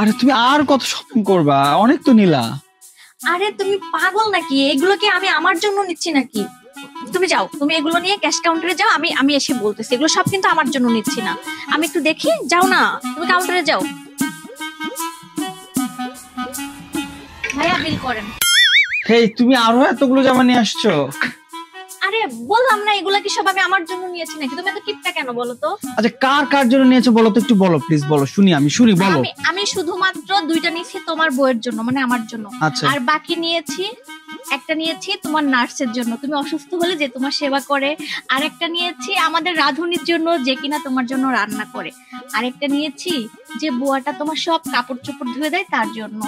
আরে তুমি আর কত শপিং করবা? অনেক তো নিলা। আরে তুমি পাগল নাকি? এগুলো কি আমি আমার জন্য নিচ্ছি নাকি? তুমি যাও, তুমি এগুলো নিয়ে ক্যাশ কাউন্টারে যাও, আমি আমি এসে বলতেছি। এগুলো সব কিন্তু আমার জন্য নিচ্ছি না, আমি একটু দেখি। যাও না, তুমি কাউন্টারে যাও। ভাইয়া বিল করেন। হেই, তুমি আরো এতগুলো জামা নিয়ে আসছো? আরে বললাম না, এগুলা কি সব আমি আমার জন্য নিয়েছি নাকি? তুমি এত কিপটা কেন বলো তো? আচ্ছা, কার কার জন্য নিয়েছো বলো তো, একটু বলো প্লিজ, বলো শুনি, আমি শুনি, বলো। আমি শুধুমাত্র দুইটা নিয়েছি তোমার বউয়ের জন্য, মানে আমার জন্য। আচ্ছা। আর বাকি নিয়েছি, একটা নিয়েছি তোমার নার্সের জন্য, তুমি অসুস্থ হলে যে তোমার সেবা করে। আর একটা নিয়েছি আমাদের রাঁধুনির জন্য, যে কিনা তোমার জন্য রান্না করে। আর একটা নিয়েছি যে বুয়াটা তোমার সব কাপড় চোপড় ধুয়ে দেয়, তার জন্য।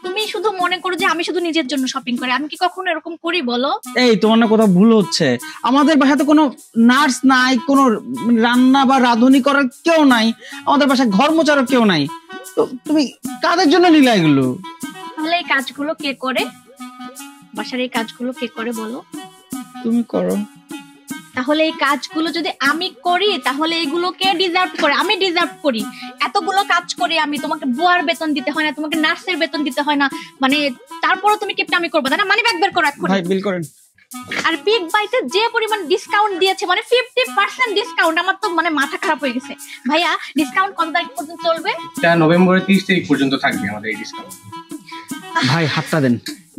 তুমি শুধু মনে করো যে আমি শুধু নিজের জন্য শপিং করি। আমি কি কখনো এরকম করি বলো? এই, তোমার না কোথাও ভুল হচ্ছে। আমাদের বাসায় তো কোনো নার্স নাই, কোনো রান্না বা রাঁধুনি করার কেউ নাই, আমাদের বাসায় ঘর মোছারও কেউ নাই। তো তুমি কাদের জন্য নিলা এগুলো? তাহলে এই কাজগুলো কে করে? বাসার এই কাজগুলো কে করে বলো? তুমি করো। তাহলে এই কাজগুলো যদি আমি করি, তাহলে এগুলো কে ডিজার্ভ করে? আমি ডিজার্ভ করি। এতগুলো কাজ করি আমি, তোমাকে বুয়ার বেতন দিতে হয় না, তোমাকে নার্সের বেতন দিতে হয় না, মানে তারপরও তুমি কিপটা আমি করবো, তাই না? মানি ব্যাগ বের করো এখন। ভাই বিল করেন। আর বিগ বাইতে যে পরিমাণ ডিসকাউন্ট দিয়েছে, মানে 50% ডিসকাউন্ট, আমার তো মানে মাথা খারাপ হয়ে গেছে। ভাইয়া, ডিসকাউন্ট কত তারিখ পর্যন্ত চলবে? এটা নভেম্বরের 30 তারিখ পর্যন্ত থাকবে আমাদের এই ডিসকাউন্ট। ভাই হাতটা দেন,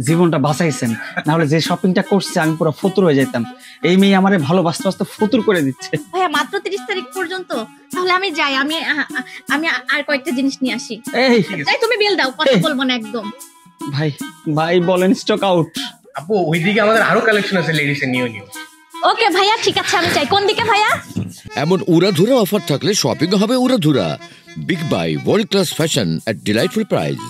জীবনটা বাঁচাইছেন, নাহলে যে শপিংটা করছে আমি পুরো ফতুর হয়ে যেতাম। এই মেয়ে আমারে ভালোবাসতে বাসতে ফতুর করে দিচ্ছে। ভাইয়া মাত্র 30 তারিখ পর্যন্ত, তাহলে আমি যাই। আমি আর কয়েকটা জিনিস নিয়ে আসি। এই তাই তুমি বিল দাও, কথা বলবো না একদম। ভাই ভাই বলেন স্টক আউট। আপু ওইদিকে আমাদের আরো কালেকশন আছে লেডিস এর নিউ। ওকে ভাইয়া, ঠিক আছে, আমি চাই। কোন দিকে ভাইয়া? এমন উড়াধুরা অফার থাকলে শপিং হবে উড়াধুরা। Big buy, world class fashion at delightful price.